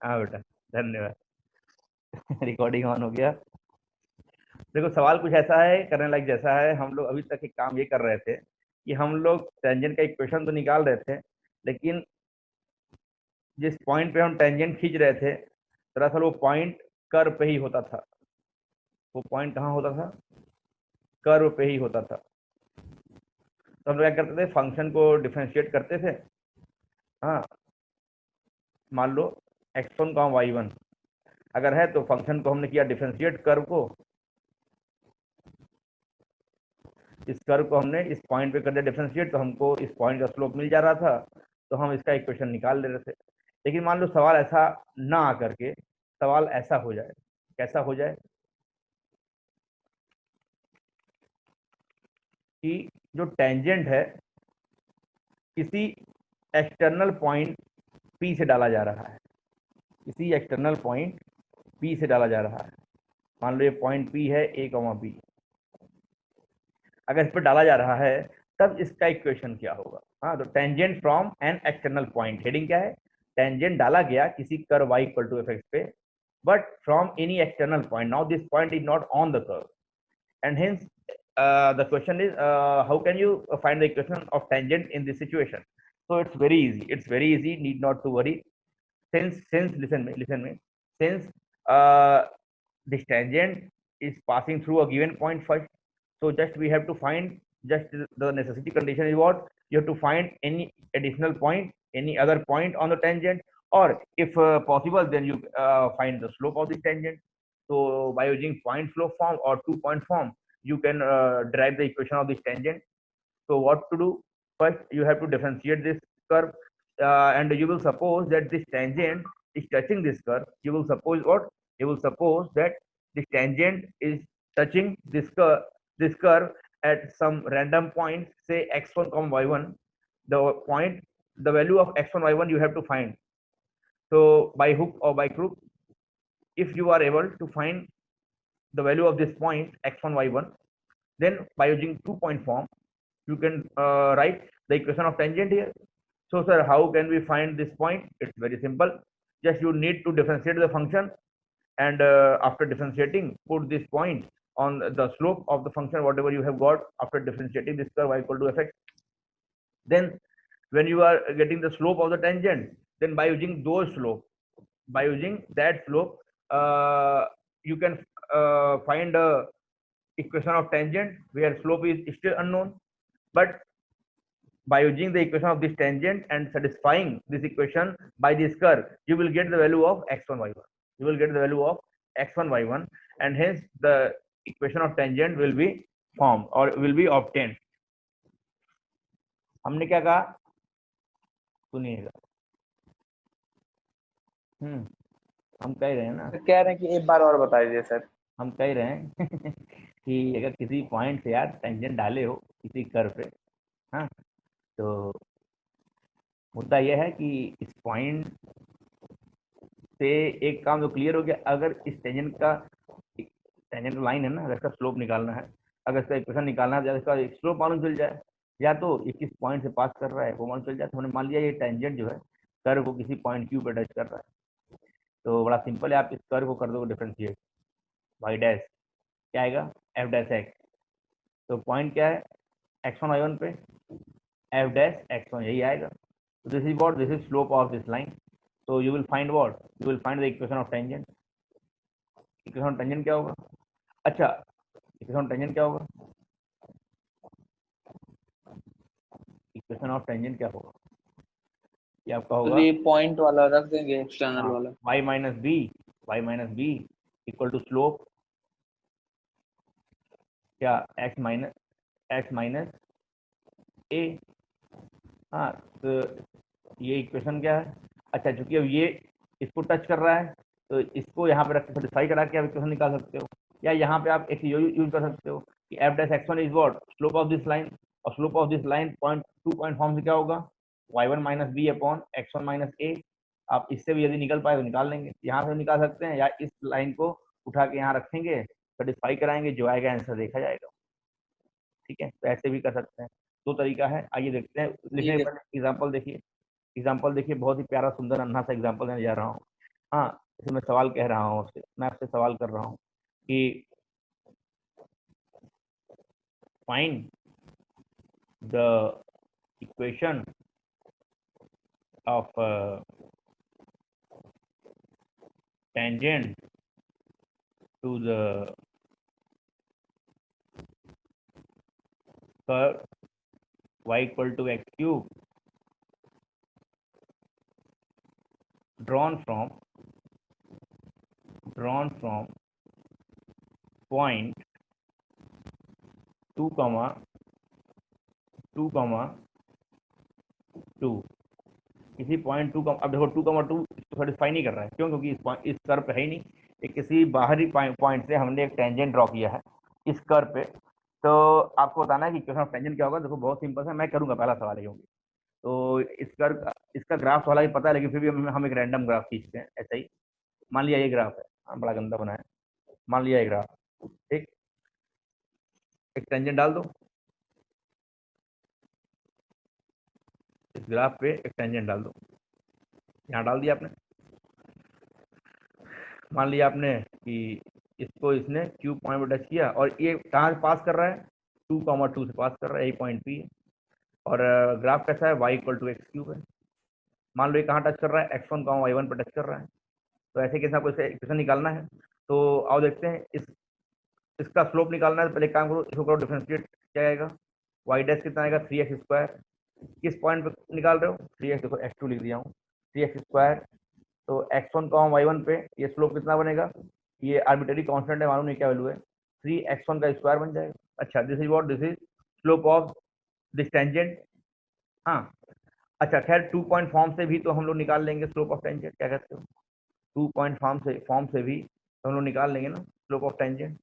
हाँ बेटा, धन्यवाद। रिकॉर्डिंग ऑन हो गया। देखो सवाल कुछ ऐसा है, करने लायक जैसा है। हम लोग अभी तक एक काम ये कर रहे थे कि हम लोग टेंजेंट का इक्वेशन तो निकाल रहे थे, लेकिन जिस पॉइंट पे हम टेंजेंट खींच रहे थे, दरअसल वो पॉइंट कर्व पे ही होता था। वो पॉइंट कहाँ होता था? कर्व पे ही होता था। तो हम लोग क्या करते थे, फंक्शन को डिफरेंशिएट करते थे। हाँ, मान लो x1 का y1 अगर है, तो फंक्शन को हमने किया डिफरेंशिएट, कर्व को, इस कर्व को हमने इस पॉइंट पे कर दिया डिफरेंशिएट, तो हमको इस पॉइंट का स्लोप मिल जा रहा था, तो हम इसका इक्वेशन निकाल ले रहे थे। लेकिन मान लो सवाल ऐसा ना आकर के सवाल ऐसा हो जाए, कैसा हो जाए कि जो टेंजेंट है किसी एक्सटर्नल पॉइंट P से डाला जा रहा है, किसी एक्सटर्नल पॉइंट P से डाला जा रहा है। मान लो ये पॉइंट P है, A, B। अगर इस पर डाला जा रहा है तब इसका इक्वेशन क्या होगा? हाँ, तो tangent from an external point, heading क्या है? टेंजेंट डाला गया किसी curve y equal to fx पे, but from any external point. Now this point is not on the curve, and hence the question is, how can you find the equation of tangent in this situation? So it's very easy, it's very easy, need not to worry. Since listen me, since this tangent is passing through a given point first, so just we have to find, just the necessity condition is what? You have to find any additional point, any other point on the tangent, or if possible, then you find the slope of this tangent. So by using point slope form or 2 point form, you can derive the equation of this tangent. So what to do? First, you have to differentiate this curve, and you will suppose that this tangent is touching this curve. You will suppose what? You will suppose that this tangent is touching this curve at some random point, say x1, y1. The point, the value of x1, y1 you have to find. So by hook or by crook, if you are able to find the value of this point x1, y1, then by using 2 point form, you can write the equation of tangent here. So sir, how can we find this point? It's very simple. Just you need to differentiate the function, and after differentiating, put this point on the slope of the function, whatever you have got after differentiating this curve y equal to fx. Then when you are getting the slope of the tangent, then by using those slope, by using that slope, you can find a equation of tangent where slope is still unknown. But by using the equation of this tangent and satisfying this equation by this curve, you will get the value of x1, y1. You will get the value of x1, y1, and hence the equation of tangent will be formed or will be obtained. हमने क्या कहा? सुनिएगा। हम कह रहे हैं ना, कह रहे हैं कि एक बार और बता दीजिए सर। हम कह रहे हैं कि अगर किसी पॉइंट से यार टेंजेंट डाले हो किसी कर्व पे, हाँ, तो मुद्दा यह है कि इस पॉइंट से एक काम तो क्लियर हो गया। अगर इस टेंजेंट लाइन है ना, अगर इसका स्लोप निकालना है, अगर इसका इक्वेशन निकालना है, इसका स्लोप मालूम चल जाए, या तो ये किस पॉइंट से पास कर रहा है वो मालूम चल जाए। तो हमने मान लिया ये टेंजेंट जो है कर्व को किसी पॉइंट क्यू पे टच कर रहा है, तो बड़ा सिंपल है, आप इस कर्व को कर दो डिफरेंशिएट, वाई डैश क्या आएगा? F dash x. तो पॉइंट क्या है? x1 y1 पे एफ डैश x1, यही आएगा। तो this is what, this is slope of this line. So you will find what? You will find the equation of tangent. Equation of tangent क्या होगा? अच्छा, equation of tangent क्या होगा? Equation of tangent क्या होगा? ये आपका तो होगा, ये पॉइंट वाला रख देंगे, एक्सटर्नल हाँ, वाला। y b equal to slope क्या? x minus a। हाँ, तो ये इक्वेशन क्या है? अच्छा, चूंकि अब ये इसको टच कर रहा है, तो इसको यहाँ पे रख के सेटिस्फाई करा के आप इक्वेशन निकाल सकते हो, या यहाँ पे आप एक यूज कर सकते हो कि f dash x1 is what? Slope of this line. और slope of this line point 2 point form से क्या होगा? y1 minus B upon x1 minus A. आप इससे भी यदि निकल पाए तो निकाल लेंगे, यहाँ से निकाल सकते हैं, या इस लाइन को उठा के यहाँ रखेंगे, सेटिस्फाई कराएंगे, जो आएगा आंसर देखा जाएगा। ठीक है, तो ऐसे भी कर सकते हैं। दो तरीका है, आइए देखते हैं। लिखने ठीक के है। पहले एग्जाम्पल देखिए, एग्जाम्पल देखिए, बहुत ही प्यारा सुंदर अन्ना सा एग्जाम्पल देने जा रहा हूँ। हाँ, जैसे मैं सवाल कह रहा हूँ आपसे, मैं आपसे सवाल कर रहा हूँ कि find the equation of tangent to the curve y equal to x cube drawn from point 2 comma 2 comma 2, किसी पॉइंट 2 अब देखो 2 comma 2 इसको सेटिस्फाई नहीं कर रहा है, क्यों? क्योंकि इस कर्व पे है ही नहीं, ये किसी बाहरी पॉइंट से हमने एक टेंजेंट ड्रॉ किया है इस कर्व पे। तो आपको बताना है कि इक्वेशन ऑफ टेंजेंट क्या होगा। देखो बहुत सिंपल है, मैं करूंगा पहला सवाल ही होगी। तो इस कर्व इसका ग्राफ वाला ही पता है, लेकिन फिर भी हम एक रैंडम ग्राफ खींचते हैं ऐसा ही। मान लिया ये ग्राफ है, हाँ बड़ा गंदा बना है, मान लिया ये ग्राफ, ठीक। एक टेंजेंट डाल दो, इस ग्राफ पे एक टेंजेंट डाल दो, यहाँ डाल दिया आपने। मान लिया आपने कि इसको इसने क्यू पॉइंट पर टच किया, और ये कहाँ से पास कर रहा है? 2,2 से पास कर रहा है, यही पॉइंट पी है। और ग्राफ कैसा है? y equal to x cube है। मान लो ये कहाँ टच कर रहा है? x1 y1 पर टच कर रहा है। तो ऐसे कैसे आपको इसे इक्वेशन निकालना है। तो आओ देखते हैं, इसका स्लोप निकालना है। तो पहले काम करो, इसको करो डिफरेंशिएट, क्या आएगा? y डैश कितना आएगा? 3x square. किस पॉइंट पे निकाल रहे हो? 3x, देखो x2 लिख दिया हूँ, 3x स्क्वायर। तो x1 y1 पे ये स्लोप कितना बनेगा? ये आर्बिट्रेरी कांस्टेंट है, मालूम नहीं क्या वैल्यू है, 3x1 का स्क्वायर बन जाएगा। अच्छा, this is what, this is slope of this tangent. हाँ, अच्छा खैर 2 पॉइंट फॉर्म से भी तो हम लोग निकाल लेंगे स्लोप ऑफ टेंजेंट, क्या कहते हो? 2 पॉइंट फॉर्म से भी तो हम लोग निकाल लेंगे ना स्लोप ऑफ टेंजेंट।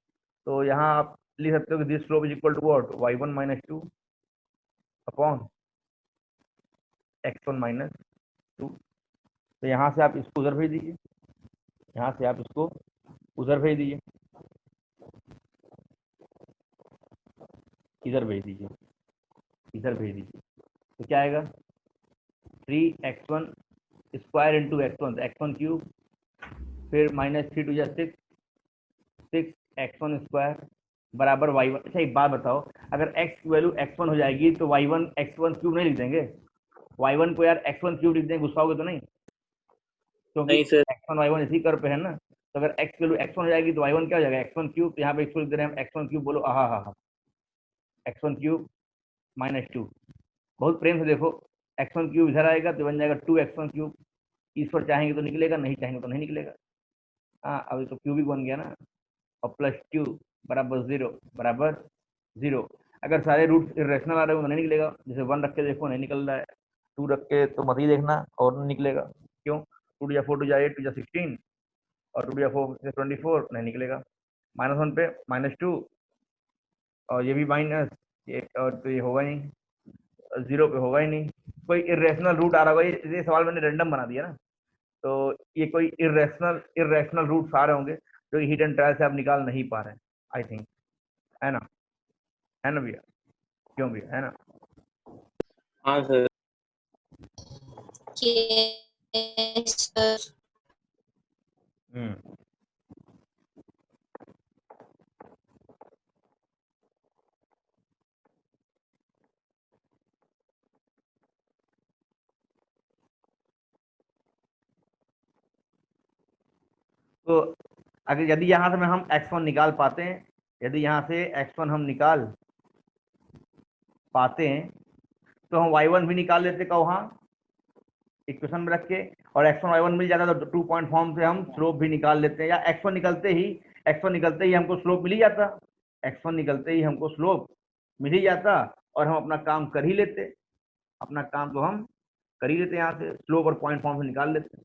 तो यहाँ आप लिख सकते हो कि this slope is equal to what, y1 minus 2 upon x1 minus 2। तो यहाँ से आप इसको उधर भेज दीजिए, यहाँ से आप इसको उधर भेज दीजिए, इधर भेज दीजिए, इधर भेज दीजिए। तो क्या आएगा? 3x1 square into x1, x1 cube, फिर माइनस 3 टू जा 6, 6x1 स्क्वायर बराबर y1। अच्छा एक बात बताओ, अगर x की वैल्यू x1 हो जाएगी तो y1 x1 क्यूब नहीं लिख देंगे? y1 को यार x1 क्यूब लिख देंगे, गुस्सा होगे तो नहीं? क्योंकि नहीं सर। x1 y1 इसी कर्व पे है ना। तो अगर x की वैल्यू x1 हो जाएगी तो y1 क्या हो जाएगा? x1 cube. यहाँ पे इसको लिख दे रहे हैं हम x1 क्यूब, बोलो आहा हा हा, x1 क्यूब माइनस 2। बहुत प्रेम से देखो, x1 क्यूब इधर आएगा तो बन जाएगा 2x1 क्यूब। ईश्वर चाहेंगे तो निकलेगा, नहीं चाहेंगे तो नहीं निकलेगा। हाँ, अभी तो क्यूबिक बन गया ना। और प्लस 2 बराबर 0 बराबर 0। अगर सारे रूट इरेशनल आ रहे हो तो नहीं निकलेगा। जैसे 1 रख के देखो, नहीं निकल रहा है। 2 रख के तो मत ही देखना, और नहीं निकलेगा। क्यों? 2 या 4 टू या 8 टू या 16, और 2 या 4 से 24, नहीं निकलेगा। -1 पे -2, और ये भी माइनस, ये और तो ये होगा नहीं, 0 पे होगा ही नहीं। कोई इरेशनल रूट आ रहा होगा। ये सवाल मैंने रैंडम बना दिया ना। तो ये कोई इरेशनल रूट्स आ रहे होंगे जो कि हिडन ट्रायल से आप निकाल नहीं पा रहे हैं, आई थिंक, है ना? है ना भैया? क्यों भैया, है ना? हाँ सर। Yes, sir. हम्म। तो अगर यदि यहाँ से हम x1 निकाल पाते हैं, यदि यहाँ से x1 हम निकाल पाते हैं, तो हम y1 भी निकाल लेते का वहाँ इक्वेशन में रख के, और x1 y1 मिल जाता तो 2 पॉइंट फॉर्म से हम स्लोप भी निकाल लेते हैं। या x1 निकलते ही हमको स्लोप मिल ही जाता, x1 निकलते ही हमको स्लोप मिल ही जाता, और हम अपना काम कर ही लेते। अपना काम तो हम कर ही लेते, यहाँ से स्लोप और पॉइंट फॉर्म से निकाल लेते।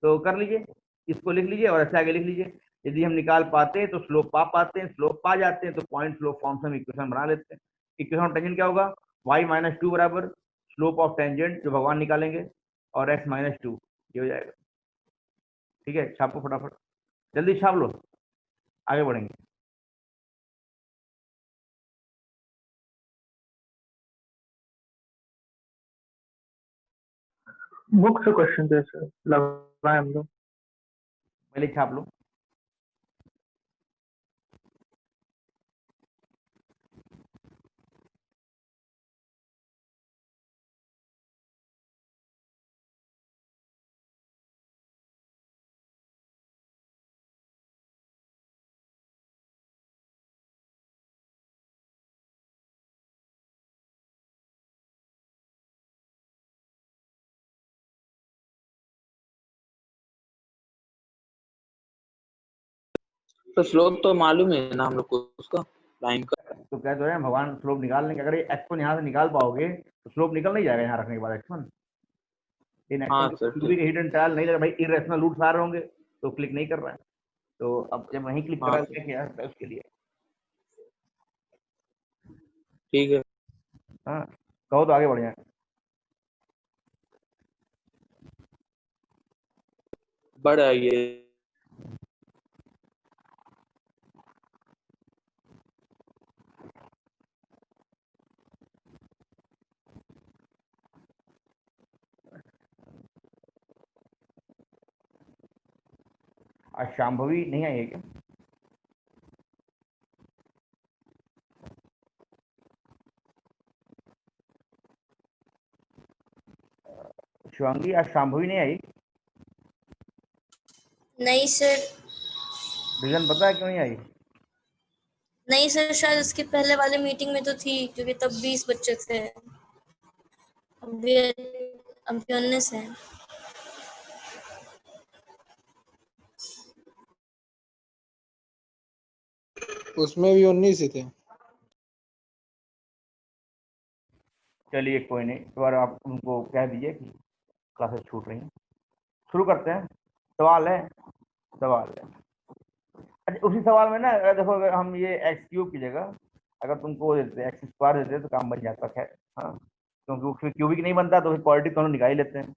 तो कर लीजिए, इसको लिख लीजिए और ऐसे आगे लिख लीजिए। यदि हम निकाल पाते हैं तो स्लोप पा पाते हैं, स्लोप पा जाते हैं तो पॉइंट स्लोप फॉर्म से हम इक्वेशन बना लेते हैं। इक्वेशन ऑफ टेंजेंट क्या होगा? y माइनस 2 बराबर स्लोप ऑफ टेंजेंट जो भगवान निकालेंगे, और x माइनस 2, ये हो जाएगा। ठीक है, छापो फटाफट, जल्दी छाप लो, आगे बढ़ेंगे। बुक से क्वेश्चन थे सर, लगाए हम लोग। पहले छाप लो। तो स्लोप तो मालूम है ना हम लोग को उसका, लाइन का। तो कह तो रहे हैं भगवान स्लोप निकाल लेंगे। अगर ये एक्स1 यहाँ से निकाल पाओगे तो स्लोप निकल नहीं जाएगा यहाँ रखने के बाद एक्स1। इन हाँ एक्स1 सर क्यूबिक ठीक। हिडन ट्रायल नहीं लगा भाई, इरेशनल रूट्स आ रहे होंगे तो क्लिक नहीं कर रहा है। तो अब जब वहीं क्लिक हाँ करा सर क्या है उसके लिए। ठीक है। हाँ, कहो तो आगे बढ़ जाए। बढ़ आइए। आज शांभवी नहीं आई है क्या? शिवांगी, आज शांभवी नहीं आई? नहीं सर। रीजन पता है क्यों नहीं आई? नहीं सर, शायद उसके पहले वाले मीटिंग में तो थी, क्योंकि तब 20 बच्चे थे। अभी अभी 19 है। उसमें भी 19 ही थे। चलिए कोई नहीं, इस बार आप उनको कह दीजिए कि क्लासेस छूट रही हैं। शुरू करते हैं। सवाल है, सवाल है। अच्छा, उसी सवाल में ना देखो, अगर हम ये एक्स क्यूब की जगह अगर तुमको देते एक्स स्क्वायर देते तो काम बन जाता। खैर हाँ, क्योंकि उसमें क्यूबिक नहीं बनता तो फिर क्वाड्रेटिक दोनों निकाल ही लेते हैं।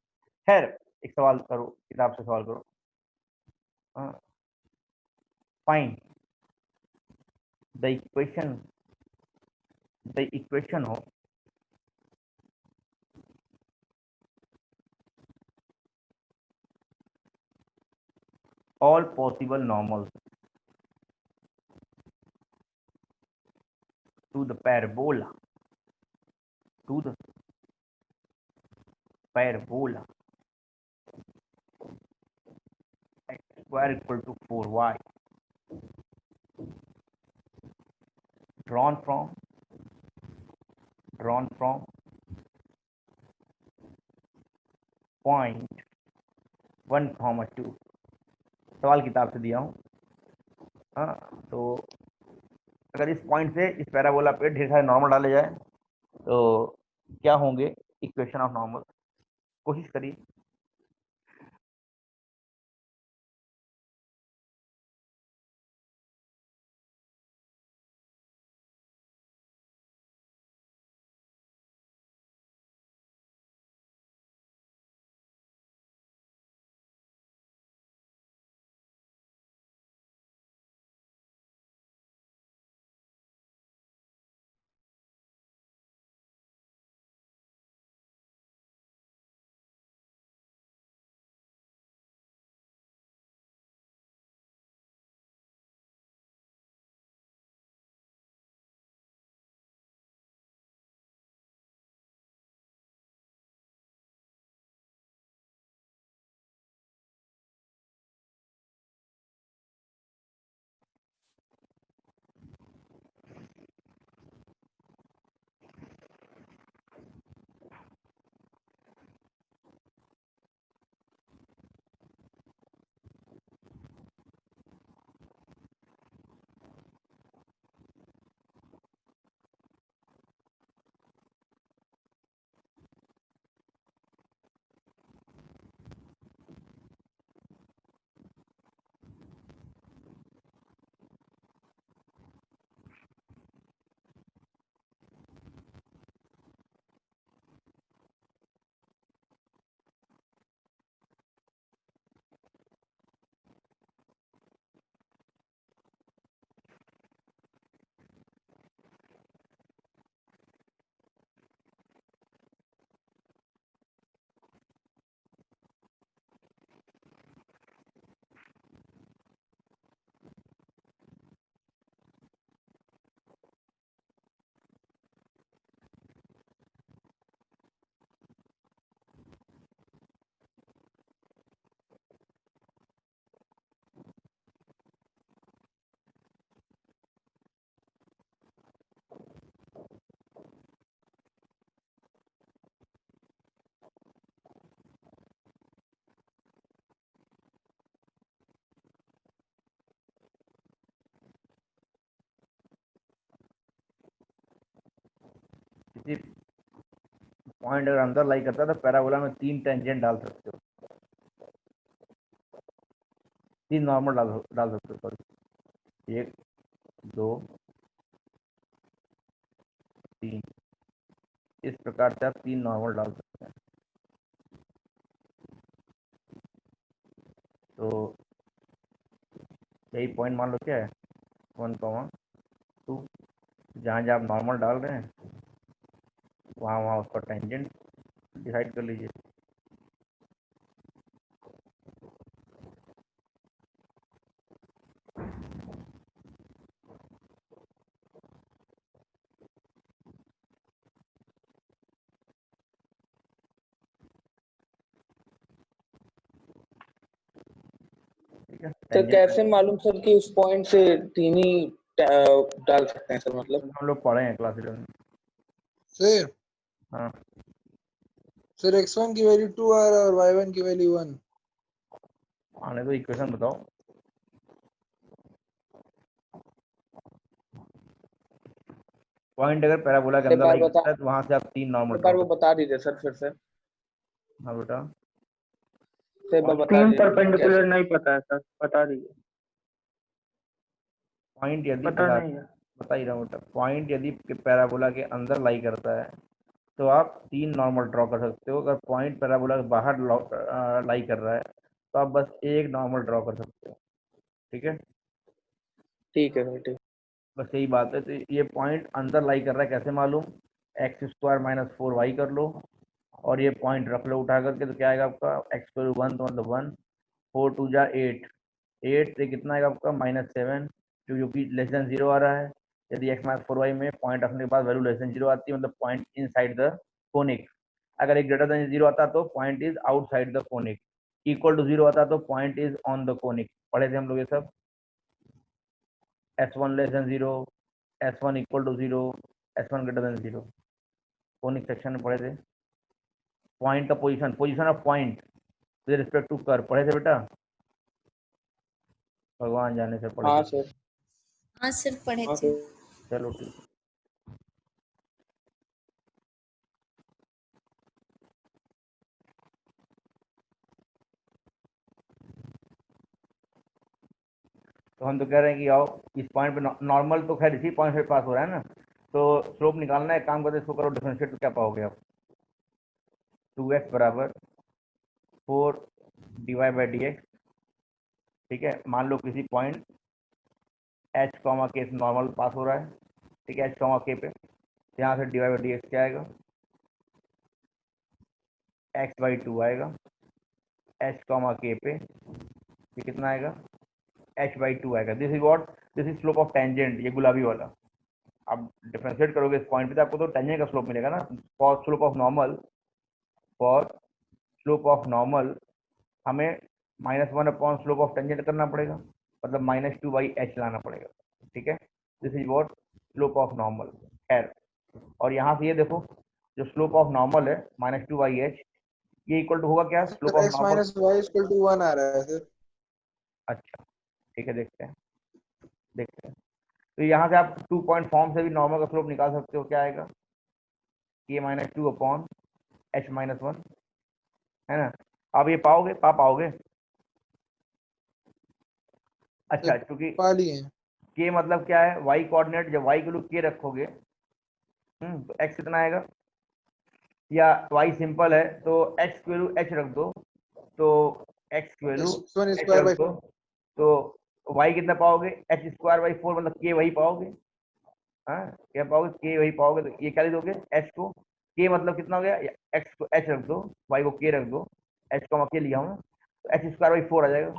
खैर, एक सवाल करो, किताब से सवाल करो। हाँ, फाइन द इक्वेशन हो all possible normals to the parabola to the parabola x square equal to 4y drawn from point 1, 2। सवाल किताब से दिया हूँ। हाँ, तो अगर इस पॉइंट से इस पैराबोला पे ढेर सारे नॉर्मल डाले जाए तो क्या होंगे इक्वेशन ऑफ नॉर्मल? कोशिश करिए। किसी पॉइंट अगर अंदर लाई करता है तो पैराबोला में 3 टेंजेंट डाल सकते हो, 3 नॉर्मल डाल सकते हो, सॉरी 1 2 3, इस प्रकार से आप 3 नॉर्मल डाल सकते हैं। तो यही पॉइंट मान लो क्या है 1,2, जहाँ जहाँ आप नॉर्मल डाल रहे हैं वहाँ वहाँ उसका टेंजेंट डिसाइड कर लीजिए। ठीक है, तो टेंजेंट कैसे मालूम सर कि उस पॉइंट से 3 ही डाल सकते हैं सर, मतलब? हम लोग पढ़े हैं क्लास 11 में। सर हाँ, सर x1 की वैल्यू 2 आ रहा है और y1 की वैल्यू 1। आने दो, इक्वेशन बताओ। पॉइंट अगर पैराबोला के एक अंदर बार लाई बता करता है तो वहाँ से आप 3 नॉर्मल एक ड्रॉ बार वो करते बता दीजिए सर, फिर से हैं। हाँ बेटा, तो एक बार बता तीन दीजिए मतलब परपेंडिकुलर कैसे। नहीं पता है सर, बता दीजिए। पॉइंट यदि पता नहीं है। बता ही रहा हूँ बेटा, पॉइंट यदि पैराबोला के अंदर लाई करता है तो आप 3 नॉर्मल ड्रॉ कर सकते हो। अगर पॉइंट पैराबोला के बाहर लाई कर रहा है तो आप बस एक नॉर्मल ड्रॉ कर सकते हो। ठीक है, ठीक है सर, ठीक। बस यही बात है। तो ये पॉइंट अंदर लाई कर रहा है कैसे मालूम, x² - 4y कर लो और ये पॉइंट रख लो उठा करके, तो क्या आएगा आपका x² 1 तो मतलब 1, 4 2 जा 8, 8 से कितना आएगा आपका -7, जो कि लेस देन 0 आ रहा है। यदि x - 4y में पॉइंट रखने के बाद वैल्यू लेस देन 0 आती है मतलब पॉइंट इनसाइड द कोनिक। अगर एक ग्रेटर देन 0 आता तो point is outside the conic. Equal to 0 आता तो point is on the conic. पढ़े थे हम लोग ये सब, s1 less than 0, s1 equal to 0, s1 greater than 0, conic section में पढ़े थे। पॉइंट का position, position of point with respect to curve पढ़े थे बेटा, भगवान जाने से पढ़े हाँ थे। सर। हाँ सर पढ़े हाँ थे। सर। चलो ठीक है। तो हम तो कह रहे हैं कि आओ इस पॉइंट पे नॉर्मल तो खैर इसी पॉइंट से पास हो रहा है ना, तो स्लोप निकालना है, काम करते इसको करो डिफरेंशिएट, तो क्या पाओगे आप 2x बराबर 4 dy/dx। ठीक है, मान लो किसी पॉइंट h, k से नॉर्मल पास हो रहा है। ठीक है, h, k पे, यहाँ से dy/dx क्या आएगा, x/2 आएगा। h, k पे ये कितना आएगा, h/2 आएगा। This is what, this is slope of tangent, ये गुलाबी वाला। आप डिफरेंशिएट करोगे इस पॉइंट पे तो आपको तो टेंजेंट का स्लोप मिलेगा ना। For slope of normal, for slope of normal हमें -1 अपॉन स्लोप ऑफ टेंजेंट करना पड़ेगा, मतलब -2/h लाना पड़ेगा। ठीक है, this is what slope of normal. खैर, और यहाँ से ये देखो, जो स्लोप ऑफ नॉर्मल है -2/h, ये इक्वल टू होगा क्या, slope sir of x - normal. y = 1 आ रहा है सर। अच्छा ठीक है, देखते हैं देखते हैं। तो यहाँ से आप 2 पॉइंट फॉर्म से भी नॉर्मल का स्लोप निकाल सकते हो। क्या आएगा, k - 2 अपॉन h - 1, है ना। आप ये पाओगे, पाओगे। अच्छा, सर क्योंकि पा लिए हैं। k मतलब क्या है, y कोऑर्डिनेट, जब y के लिए k रखोगे, तो x कितना आएगा, या y सिंपल है तो x की वैल्यू h रख दो, तो x की वैल्यू x1 h स्क्वायर रख बाई दो, तो y कितना पाओगे, h²/4 मतलब k वही पाओगे। हाँ, क्या पाओगे, k वही पाओगे, तो ये क्या लिख दोगे, h को, k मतलब कितना हो गया, x को h रख दो, y को k रख दो, h को k लिया हूँ ना, तो h²/4 आ जाएगा,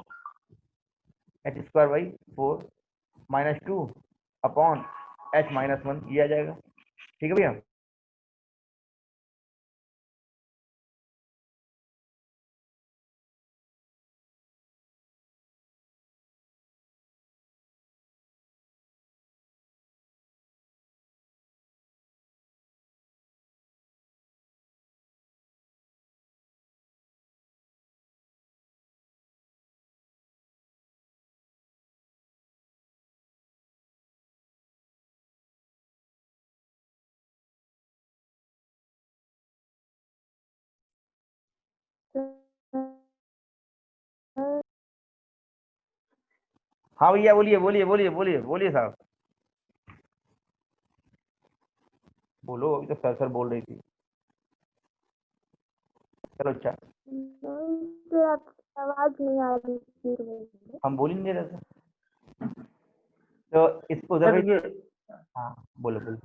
h²/4 -2 अपॉन h - 1, ये आ जाएगा। ठीक है भैया। हाँ भैया बोलिए बोलिए बोलिए बोलिए बोलिए साहब, बोलो, अभी तो सर बोल रही थी। चलो अच्छा, नहीं, आपकी आवाज नहीं आ रही थी। हम बोल ही नहीं रहे थे, तो इसको उधर सर भी। ये हाँ बोलो बोलो।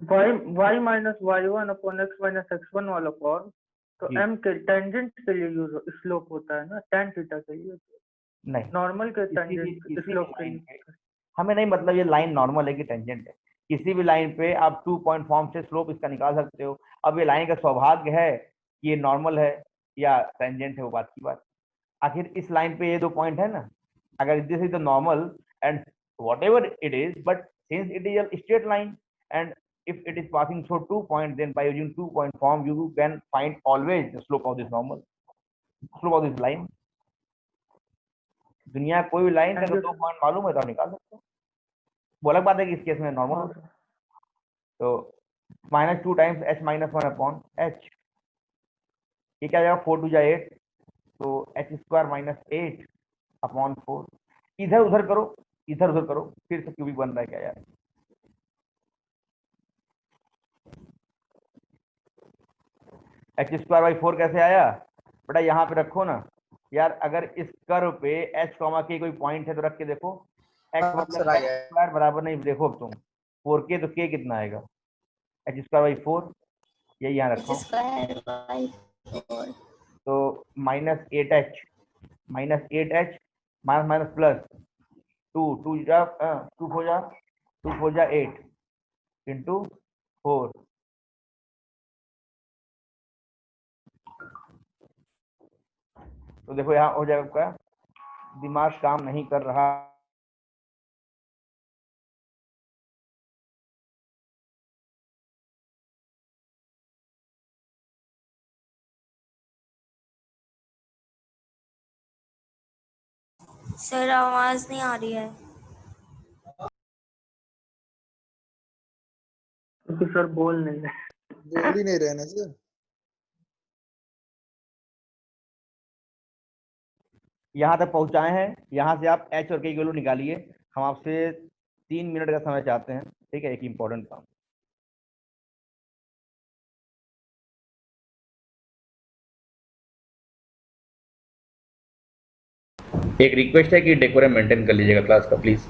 y minus y one upon x minus x one वाला फॉर्म तो जी। m के टेंजेंट के लिए यूज स्लोप होता है ना, tan थीटा के लिए, नहीं, नॉर्मल के किसी भी टेंजेंट स्लोप के लाइन लिए। पे हमें नहीं मतलब ये लाइन नॉर्मल है कि टेंजेंट है, किसी भी लाइन पे आप 2 पॉइंट फॉर्म से स्लोप इसका निकाल सकते हो। अब ये लाइन का सौभाग्य है कि ये नॉर्मल है या टेंजेंट है, वो बात की बात। आखिर इस लाइन पे ये 2 पॉइंट है ना, अगर this is the normal and what ever it is, but since it is a straight line and if it is passing through 2 points, then by using 2 point form you can find always the slope of this normal, slope of this line। दुनिया कोई भी line thank अगर you 2 point मालूम है तो आप निकाल सकते हो। वो अलग बात है कि इस केस में नॉर्मल हाँ होता है। तो -2 times h minus one upon h, ये क्या जाएगा, 4 2 जा 8, तो h स्क्वायर माइनस 8 अपॉन 4। इधर उधर करो, इधर उधर करो, फिर से क्यूबिक बन रहा है क्या यार। h स्क्वायर बाई 4 कैसे आया बेटा, यहाँ पे रखो ना यार, अगर इस कर्व पे h कॉमा के कोई पॉइंट है तो रख के देखो, x मतलब h स्क्वायर बराबर नहीं, देखो अब तुम 4k तो k कितना आएगा, h स्क्वायर बाई 4, ये यहाँ एच रखो, स्क्वायर बाई 4 तो -8h, -8h minus minus plus 2 जा 2 4 जा 8 इंटू 4, तो देखो यहाँ हो जाएगा आपका, दिमाग काम नहीं कर रहा। सर आवाज नहीं आ रही है। क्योंकि सर बोल नहीं रहे। बोल ही नहीं रहे ना सर। यहाँ तक पहुँचाए हैं, यहाँ से आप h और k की वैल्यू निकालिए। हम आपसे 3 मिनट का समय चाहते हैं, ठीक है, एक इम्पोर्टेंट काम। एक रिक्वेस्ट है कि डेकोरम मेंटेन कर लीजिएगा क्लास का प्लीज।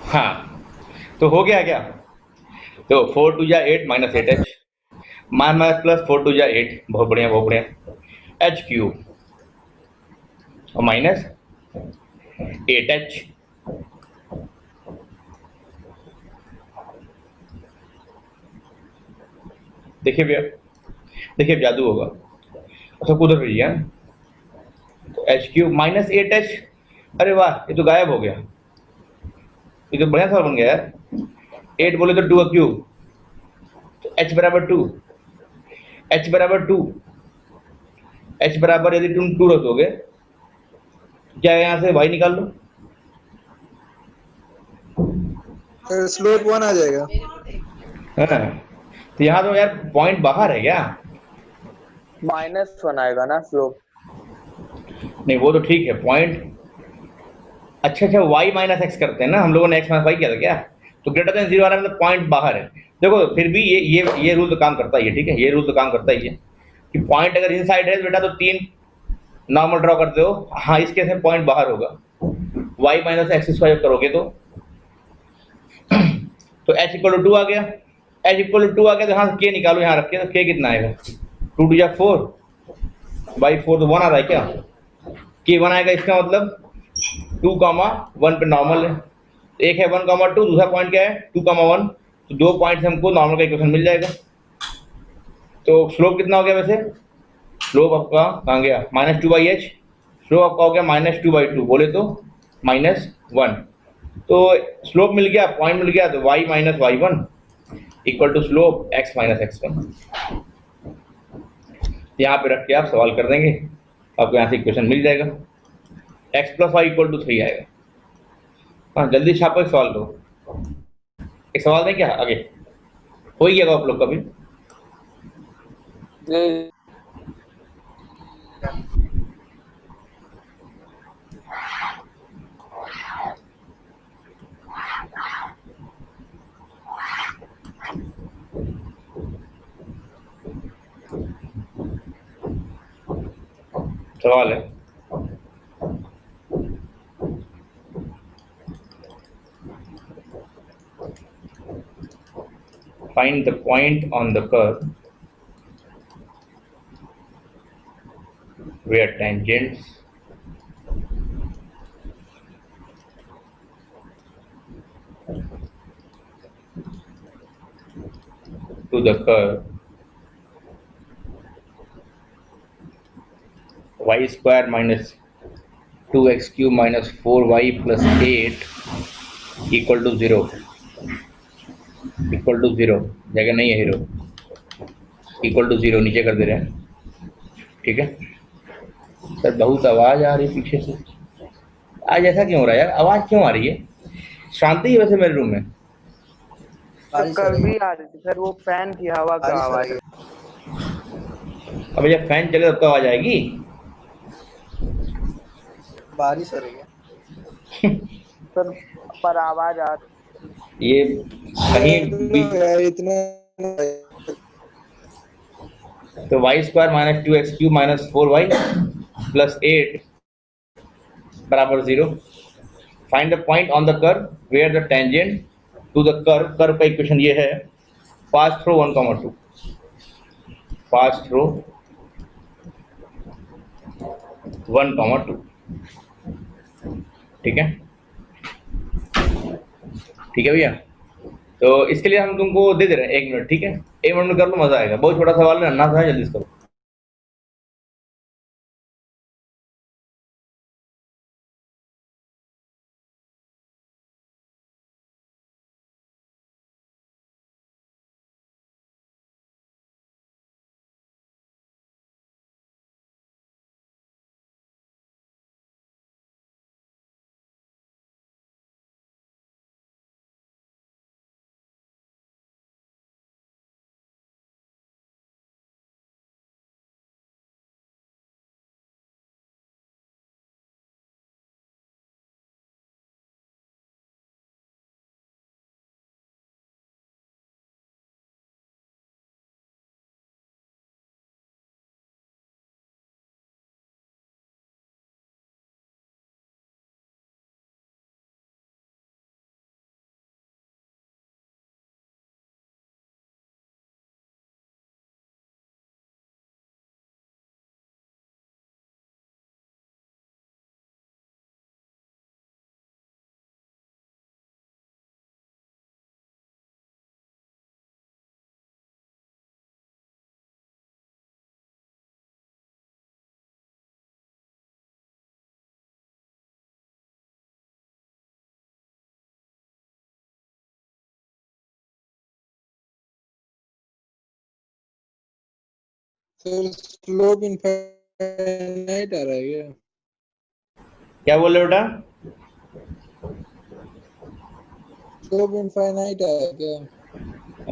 हाँ, तो हो गया क्या? तो 4 2 जा 8 माइनस 8h माइनस प्लस 4 2 जा 8, बहुत बढ़िया बहुत बढ़िया, h क्यूब और माइनस 8h। देखिए भैया, देखिए जादू होगा। अच्छा उधर भेजिए, तो एच क्यूब माइनस 8h। अरे वाह, ये तो गायब हो गया, ये तो बढ़िया सवाल बन गया यार। 8 बोले तो 2 का क्यूब, तो h बराबर 2, h बराबर 2, h बराबर यदि तुम 2 रख दोगे क्या है, यहाँ से y निकाल लो। सर स्लोप 1 आ जाएगा। हाँ, तो यहाँ तो यार पॉइंट बाहर है क्या? -1 आएगा ना स्लोप। नहीं वो तो ठीक है पॉइंट। अच्छा अच्छा, y माइनस एक्स करते हैं ना हम लोगों ने, x माइनस वाई किया था क्या? तो ग्रेटर देन 0 आ रहा है मतलब पॉइंट बाहर है। देखो फिर भी ये रूल तो काम करता ही है, ठीक है, ये रूल तो काम करता ही है कि पॉइंट अगर इनसाइड है तो बेटा तो 3 नॉर्मल ड्रॉ करते हो। हाँ, इस केस में पॉइंट बाहर होगा। y माइनस एक्स स्क्वायर करोगे तो h इक्वल टू 2 आ गया, h इक्वल टू 2 आ गया तो यहाँ से k निकालो, यहाँ रख के, तो k कितना आएगा? 2 2 जा 4, बाई 4 तो 1 आ रहा है क्या? k 1 आएगा, इसका मतलब 2, 1 पे नॉर्मल है। एक है 1, 2, दूसरा पॉइंट क्या है 2, 1, तो 2 पॉइंट से हमको नॉर्मल का इक्वेशन मिल जाएगा। तो स्लोप कितना हो गया वैसे? स्लोप आपका कहाँ गया? -2/h। स्लोप आपका हो गया -2/2, बोले तो -1। तो स्लोप मिल गया, पॉइंट मिल गया, तो y minus y1 equal to slope x minus x1। यहाँ पे रख के आप सवाल कर देंगे, आपको यहाँ से इक्वेशन मिल जाएगा, x plus y equal to 3 आएगा। हाँ जल्दी छापो, एक सवाल दो, एक सवाल दें क्या आगे? हो ही गया आप लोग कभी? ये सवाल है, find the point on the curve where tangents to the curve y square minus 2x cube minus 4y plus 8 equal to 0, equal to 0 जगह नहीं है हीरो, इक्वल टू 0 नीचे कर दे रहे हैं, ठीक है। सर बहुत आवाज़ आ रही है पीछे से, आज ऐसा क्यों हो रहा है यार, आवाज़ क्यों आ रही है? शांति है वैसे मेरे रूम में। कल भी आ रही थी सर, वो फैन की हवा का आवाज है। अब जब फैन चले तब तो आवाज़ आएगी। बारिश हो रही है। सर पर आवाज आ ये कहीं भी यार इतना तो y square minus 2x cube minus 4y plus 8 बराबर 0। Find the point on the curve where the tangent to the curve, curve का इक्वेशन ये है, पास थ्रू 1, 2, पास थ्रू 1, 2, ठीक है, ठीक है भैया। तो इसके लिए हम तुमको दे दे रहे हैं 1 मिनट, ठीक है, 1 मिनट में कर लो, मजा आएगा, बहुत छोटा सवाल है, अन्ना सा है, जल्दी से करो। सर स्लोप इनफाइनाइट आ रहा है क्या? क्या बोल रहे हो बेटा? स्लोप इनफाइनाइट आ रहा है क्या?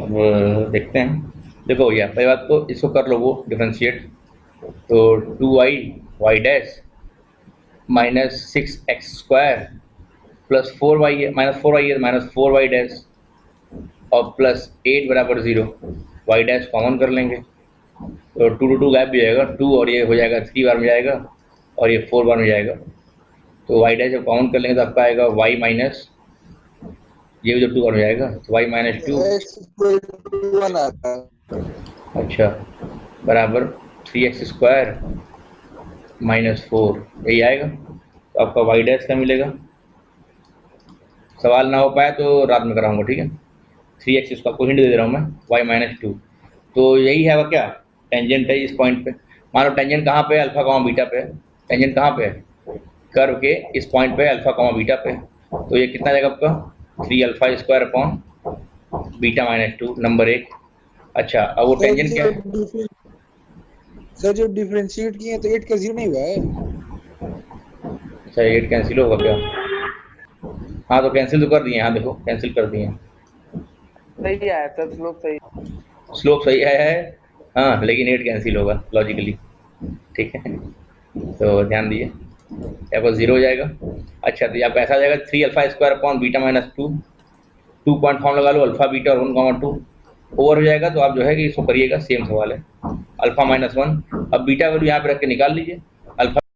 अब देखते हैं। देखो भैया, पहली बात तो इसको कर लो, वो डिफरेंशिएट। तो 2y y dash minus 6x² plus 4y minus 4y है माइनस 4y डैश और प्लस 8 बराबर 0। y डैश कॉमन कर लेंगे तो 2 to 2 गैप भी जाएगा, 2 और ये हो जाएगा 3 बार में जाएगा और ये 4 बार में जाएगा। तो y डैश जब कॉमन कर लेंगे तो आपका आएगा y माइनस, ये भी जब 2 बार में जाएगा तो y minus 2 x equal to 1 आता है। अच्छा बराबर 3x² माइनस 4, यही आएगा। तो आपका y डैश का मिलेगा। सवाल ना हो पाए तो रात में कराऊंगा, ठीक है। 3x इसको आपको हिंट दे रहा हूँ मैं, y माइनस 2। तो यही है वो क्या टेंजेंट है इस पॉइंट पे। मान लो टेंजेंट कहाँ पे है, अल्फा कॉमा बीटा पे है। टेंजेंट कहाँ पे है, कर्व के इस पॉइंट पे अल्फा कॉमा बीटा पे। तो ये कितना जाएगा आपका 3α² अपॉन बीटा माइनस 2, नंबर 1। अच्छा अब वो टेंजेंट क्या है? सर जब डिफरेंशिएट किए तो 8 का 0 नहीं हुआ है? अच्छा 8 कैंसिल होगा क्या? हाँ तो कैंसिल तो कर दिए, हाँ देखो कैंसिल कर दिए। सही आया सर, स्लोप सही। स्लोप सही आया है, हाँ, लेकिन 8 कैंसिल होगा लॉजिकली, ठीक है। तो ध्यान दीजिए, यहाँ पर 0 हो जाएगा। अच्छा तो यहाँ पे ऐसा आ जाएगा 3α² upon beta minus 2, 2 point form लगा लो, अल्फा बीटा और 1,2 ओवर हो जाएगा। तो आप जो है कि इसको करिएगा, सेम सवाल है, अल्फा माइनस 1। अब बीटा वैल्यू यहाँ पे रख के निकाल लीजिए,